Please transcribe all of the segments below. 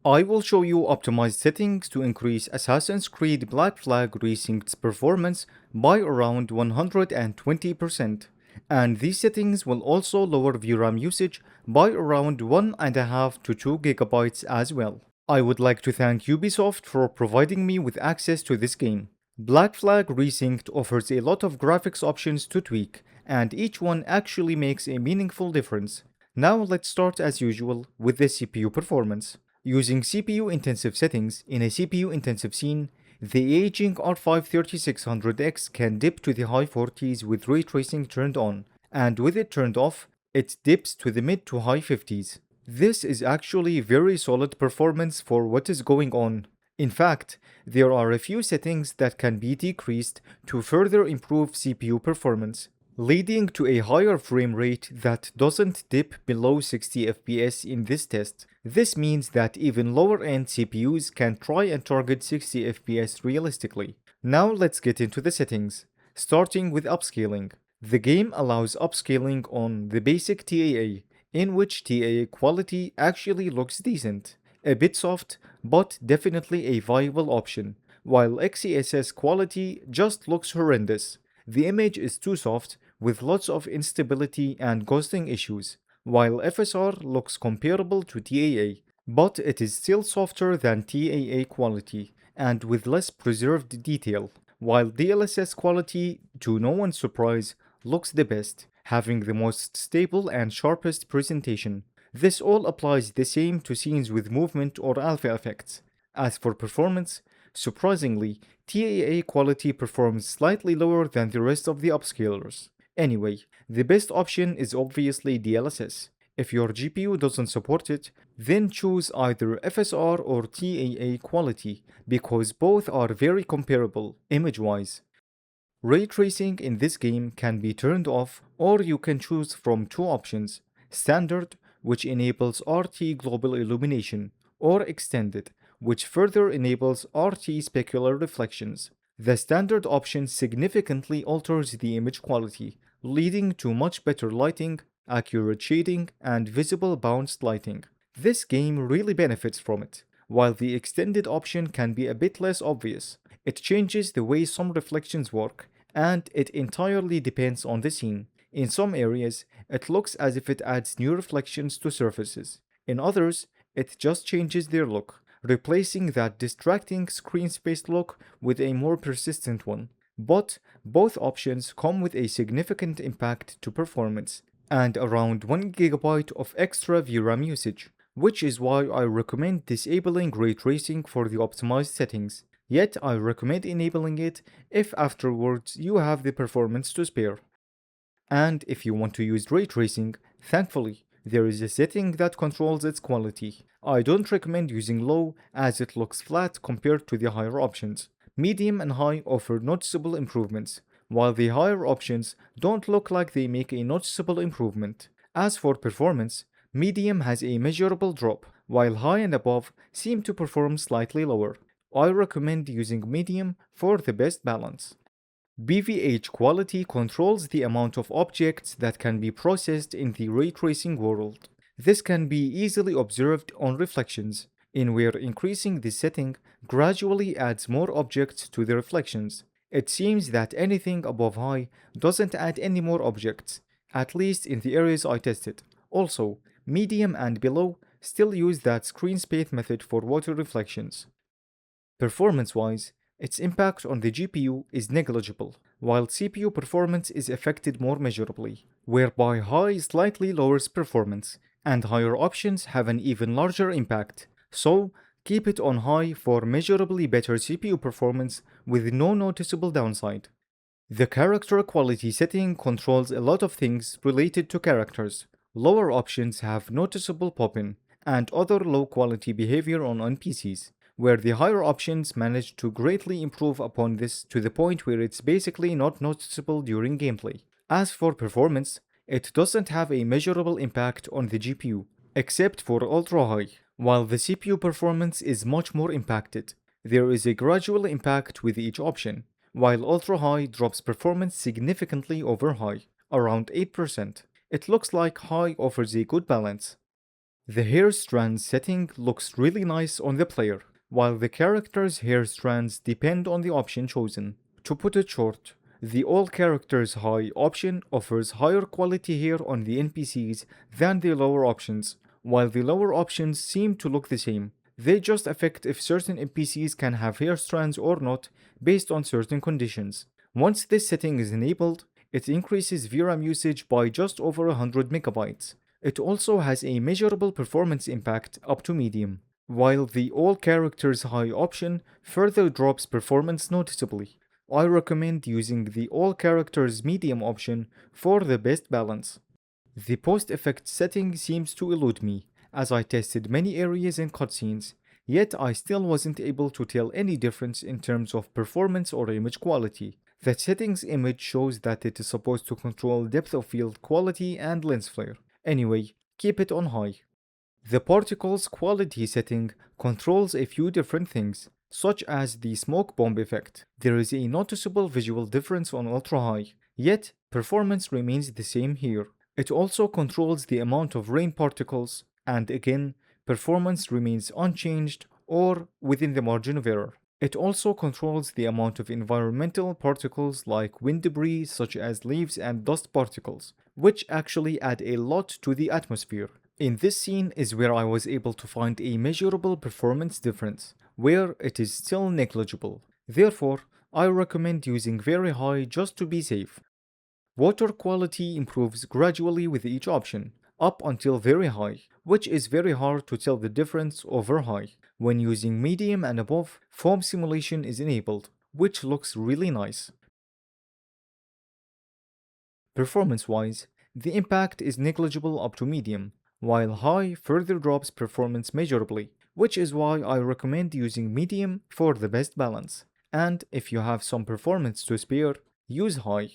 I will show you optimized settings to increase Assassin's Creed Black Flag Resynced's performance by around 120%. And these settings will also lower VRAM usage by around 1.5 to 2 GB as well. I would like to thank Ubisoft for providing me with access to this game. Black Flag Resynced offers a lot of graphics options to tweak, and each one actually makes a meaningful difference. Now let's start as usual with the CPU performance. Using CPU intensive settings in a CPU intensive scene, the aging R5 3600X can dip to the high 40s with ray tracing turned on, and with it turned off, it dips to the mid to high 50s. This is actually very solid performance for what is going on. In fact, there are a few settings that can be decreased to further improve CPU performance, leading to a higher frame rate that doesn't dip below 60 FPS in this test. This means that even lower-end CPUs can try and target 60 FPS realistically. Now let's get into the settings, starting with upscaling. The game allows upscaling on the basic TAA, in which TAA quality actually looks decent. A bit soft, but definitely a viable option, while XeSS quality just looks horrendous. The image is too soft, with lots of instability and ghosting issues, while FSR looks comparable to TAA, but it is still softer than TAA quality, and with less preserved detail, while DLSS quality, to no one's surprise, looks the best, having the most stable and sharpest presentation. This all applies the same to scenes with movement or alpha effects. As for performance, surprisingly, TAA quality performs slightly lower than the rest of the upscalers. Anyway, the best option is obviously DLSS. If your GPU doesn't support it, then choose either FSR or TAA quality, because both are very comparable image-wise. Ray tracing in this game can be turned off, or you can choose from two options: Standard, which enables RT global illumination, or Extended, which further enables RT specular reflections. The standard option significantly alters the image quality, leading to much better lighting, accurate shading, and visible bounced lighting. This game really benefits from it, while the extended option can be a bit less obvious. It changes the way some reflections work, and it entirely depends on the scene. In some areas, it looks as if it adds new reflections to surfaces. In others, it just changes their look, replacing that distracting screen space look with a more persistent one. But both options come with a significant impact to performance, and around 1 GB of extra VRAM usage, which is why I recommend disabling ray tracing for the optimized settings. Yet I recommend enabling it if afterwards you have the performance to spare. And if you want to use ray tracing, thankfully, there is a setting that controls its quality. I don't recommend using low as it looks flat compared to the higher options. Medium and high offer noticeable improvements, while the higher options don't look like they make a noticeable improvement. As for performance, medium has a measurable drop, while high and above seem to perform slightly lower. I recommend using medium for the best balance. BVH quality controls the amount of objects that can be processed in the ray tracing world. This can be easily observed on reflections, in where increasing the setting gradually adds more objects to the reflections. It seems that anything above high doesn't add any more objects, at least in the areas I tested. Also, medium and below still use that screen space method for water reflections. Performance-wise, its impact on the GPU is negligible, while CPU performance is affected more measurably, whereby high slightly lowers performance, and higher options have an even larger impact. So, keep it on high for measurably better CPU performance with no noticeable downside. The character quality setting controls a lot of things related to characters. Lower options have noticeable pop-in and other low-quality behavior on NPCs, where the higher options manage to greatly improve upon this to the point where it's basically not noticeable during gameplay. As for performance, it doesn't have a measurable impact on the GPU, except for ultra-high, while the CPU performance is much more impacted. There is a gradual impact with each option, while ultra-high drops performance significantly over high, around 8%. It looks like high offers a good balance. The hair strand setting looks really nice on the player, while the character's hair strands depend on the option chosen. To put it short, the all characters high option offers higher quality hair on the NPCs than the lower options, while the lower options seem to look the same. They just affect if certain NPCs can have hair strands or not based on certain conditions. Once this setting is enabled, it increases VRAM usage by just over 100 megabytes. It also has a measurable performance impact up to medium, while the all characters high option further drops performance noticeably. I recommend using the all characters medium option for the best balance. The post effect setting seems to elude me, as I tested many areas and cutscenes, yet I still wasn't able to tell any difference in terms of performance or image quality. The settings image shows that it is supposed to control depth of field quality and lens flare. Anyway, keep it on high. The particles quality setting controls a few different things, such as the smoke bomb effect. There is a noticeable visual difference on ultra high, yet performance remains the same here. It also controls the amount of rain particles, and again, performance remains unchanged or within the margin of error. It also controls the amount of environmental particles like wind debris such as leaves and dust particles, which actually add a lot to the atmosphere. In this scene is where I was able to find a measurable performance difference, where it is still negligible. Therefore, I recommend using very high just to be safe. Water quality improves gradually with each option, up until very high, which is very hard to tell the difference over high. When using medium and above, foam simulation is enabled, which looks really nice. Performance-wise, the impact is negligible up to medium, while high further drops performance measurably, which is why I recommend using medium for the best balance. And if you have some performance to spare, use high.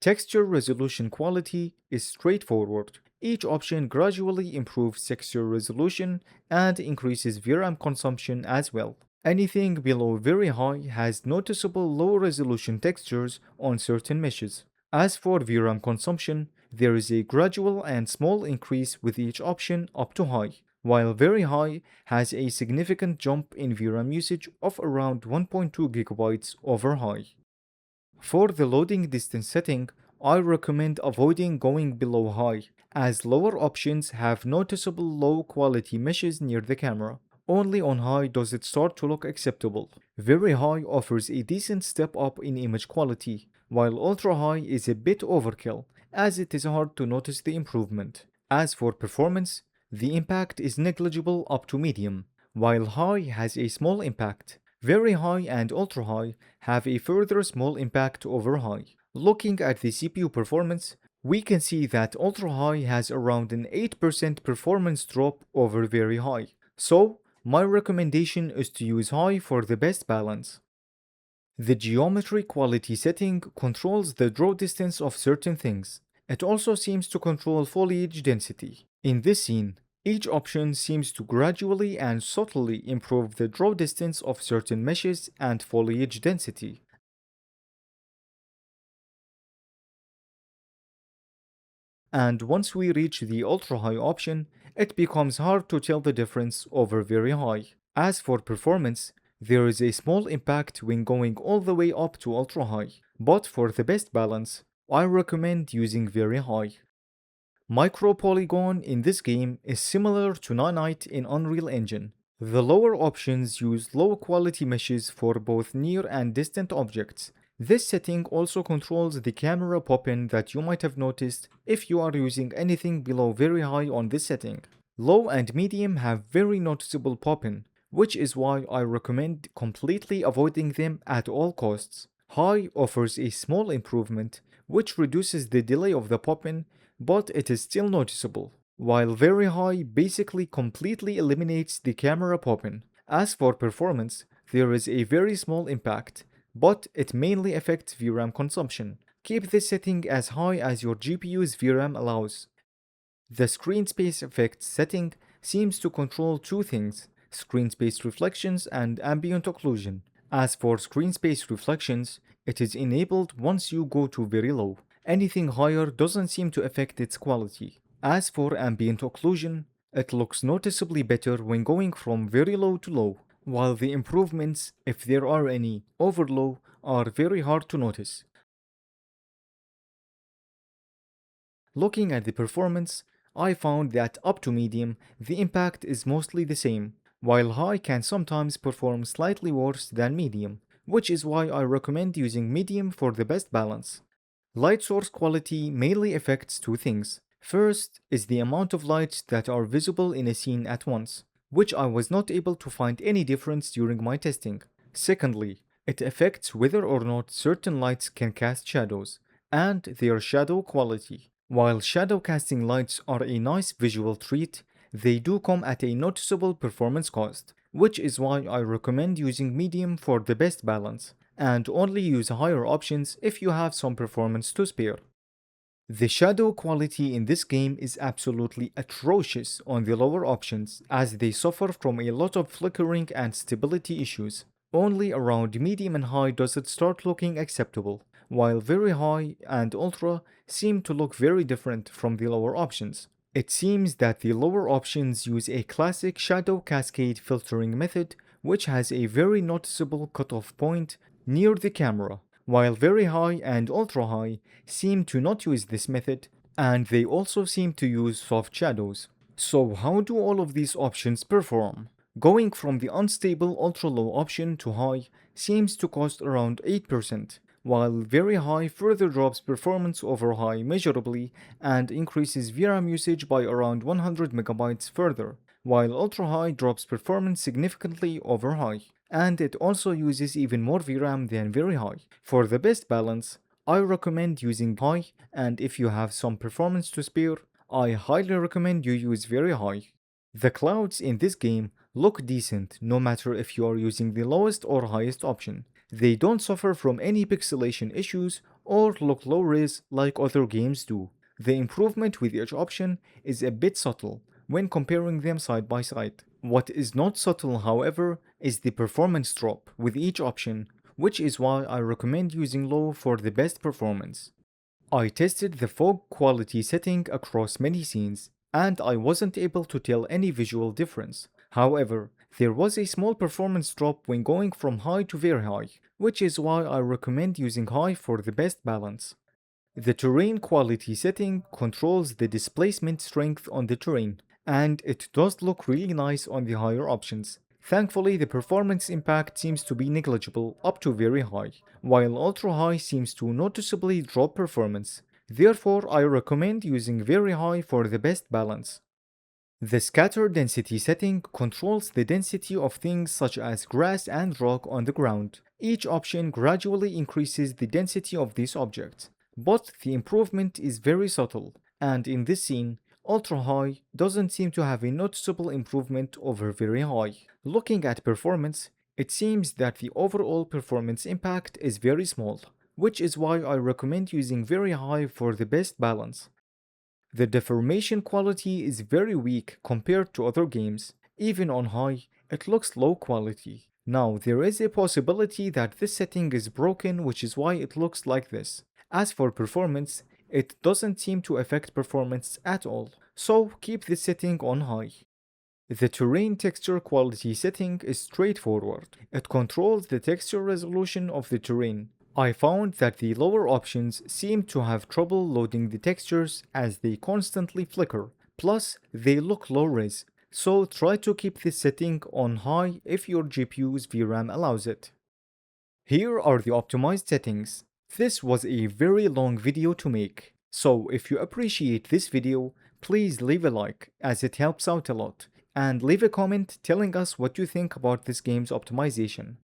Texture resolution quality is straightforward. Each option gradually improves texture resolution and increases VRAM consumption as well. Anything below very high has noticeable low resolution textures on certain meshes. As for VRAM consumption, there is a gradual and small increase with each option up to high, while very high has a significant jump in VRAM usage of around 1.2 GB over high. For the loading distance setting, I recommend avoiding going below high, as lower options have noticeable low quality meshes near the camera. Only on high does it start to look acceptable. Very high offers a decent step up in image quality, while ultra high is a bit overkill, as it is hard to notice the improvement. As for performance, the impact is negligible up to medium, while high has a small impact. Very high and ultra high have a further small impact over high. Looking at the CPU performance, we can see that ultra high has around an 8% performance drop over very high. So, my recommendation is to use high for the best balance. The geometry quality setting controls the draw distance of certain things. It also seems to control foliage density. In this scene, each option seems to gradually and subtly improve the draw distance of certain meshes and foliage density. And once we reach the ultra high option, it becomes hard to tell the difference over very high. As for performance, there is a small impact when going all the way up to ultra high, but for the best balance, I recommend using very high. MicroPolygon in this game is similar to Nanite in Unreal Engine. The lower options use low quality meshes for both near and distant objects. This setting also controls the camera pop-in that you might have noticed if you are using anything below very high on this setting. Low and medium have very noticeable pop-in, which is why I recommend completely avoiding them at all costs. High offers a small improvement, which reduces the delay of the pop-in, but it is still noticeable, while very high basically completely eliminates the camera pop-in. As for performance, there is a very small impact, but it mainly affects VRAM consumption. Keep this setting as high as your GPU's VRAM allows. The screen space effects setting seems to control two things: screen space reflections and ambient occlusion. As for screen space reflections, it is enabled once you go to very low. Anything higher doesn't seem to affect its quality. As for ambient occlusion, It looks noticeably better when going from very low to low, while the improvements, if there are any, over low are very hard to notice. Looking at the performance, I found that up to medium, the impact is mostly the same, while high can sometimes perform slightly worse than medium, which is why I recommend using medium for the best balance. Light source quality mainly affects two things. First is the amount of lights that are visible in a scene at once, which I was not able to find any difference during my testing. Secondly, it affects whether or not certain lights can cast shadows, and their shadow quality. While shadow casting lights are a nice visual treat, they do come at a noticeable performance cost, which is why I recommend using medium for the best balance, and only use higher options if you have some performance to spare. The shadow quality in this game is absolutely atrocious on the lower options, as they suffer from a lot of flickering and stability issues. Only around medium and high does it start looking acceptable, while very high and ultra seem to look very different from the lower options. It seems that the lower options use a classic shadow cascade filtering method, which has a very noticeable cutoff point near the camera, while very high and ultra high seem to not use this method, and they also seem to use soft shadows. So how do all of these options perform? Going from the unstable ultra low option to high seems to cost around 8%, while very high further drops performance over high measurably and increases VRAM usage by around 100 megabytes further, while ultra high drops performance significantly over high, and it also uses even more VRAM than very high. For the best balance, I recommend using high, and if you have some performance to spare, I highly recommend you use very high. The clouds in this game look decent no matter if you are using the lowest or highest option. They don't suffer from any pixelation issues or look low res like other games do. The improvement with each option is a bit subtle when comparing them side by side. What is not subtle, however, is the performance drop with each option, which is why I recommend using low for the best performance. I tested the fog quality setting across many scenes, and I wasn't able to tell any visual difference. However, there was a small performance drop when going from high to very high, which is why I recommend using high for the best balance. The terrain quality setting controls the displacement strength on the terrain, and it does look really nice on the higher options. Thankfully, the performance impact seems to be negligible up to very high, while ultra high seems to noticeably drop performance. Therefore, I recommend using very high for the best balance. The scatter density setting controls the density of things such as grass and rock on the ground. Each option gradually increases the density of these objects, but the improvement is very subtle, and in this scene, ultra high doesn't seem to have a noticeable improvement over very high. Looking at performance, it seems that the overall performance impact is very small, which is why I recommend using very high for the best balance. The deformation quality is very weak compared to other games. Even on high, it looks low quality. Now, there is a possibility that this setting is broken, which is why it looks like this. As for performance, it doesn't seem to affect performance at all, so keep this setting on high. The terrain texture quality setting is straightforward. It controls the texture resolution of the terrain. I found that the lower options seem to have trouble loading the textures as they constantly flicker, plus they look low res, so try to keep this setting on high if your GPU's VRAM allows it. Here are the optimized settings. This was a very long video to make, so if you appreciate this video, please leave a like as it helps out a lot, and leave a comment telling us what you think about this game's optimization.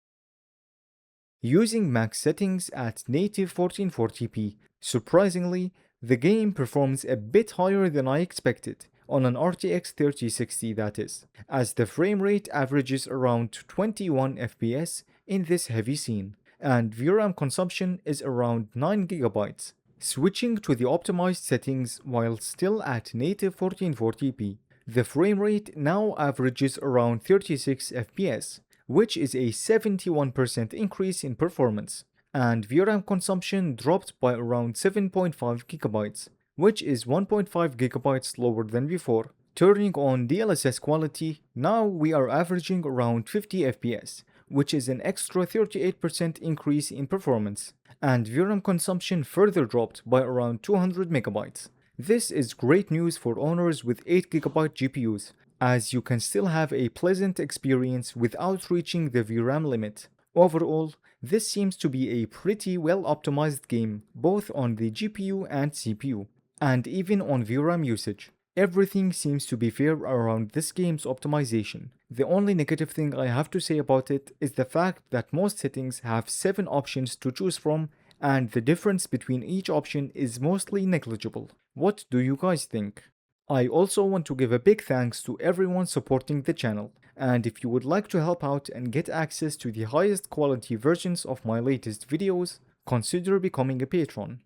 Using max settings at native 1440p, surprisingly, the game performs a bit higher than I expected, on an RTX 3060 that is, as the frame rate averages around 21 FPS in this heavy scene, and VRAM consumption is around 9GB. Switching to the optimized settings while still at native 1440p, the frame rate now averages around 36 FPS, which is a 71% increase in performance, and VRAM consumption dropped by around 7.5 GB, which is 1.5 GB lower than before. Turning on DLSS quality, now we are averaging around 50 FPS, which is an extra 38% increase in performance, and VRAM consumption further dropped by around 200 megabytes. This is great news for owners with 8GB GPUs, as you can still have a pleasant experience without reaching the VRAM limit. Overall, this seems to be a pretty well optimized game, both on the GPU and CPU, and even on VRAM usage. Everything seems to be fair around this game's optimization. The only negative thing I have to say about it is the fact that most settings have 7 options to choose from, and the difference between each option is mostly negligible. What do you guys think? I also want to give a big thanks to everyone supporting the channel, and if you would like to help out and get access to the highest quality versions of my latest videos, consider becoming a patron.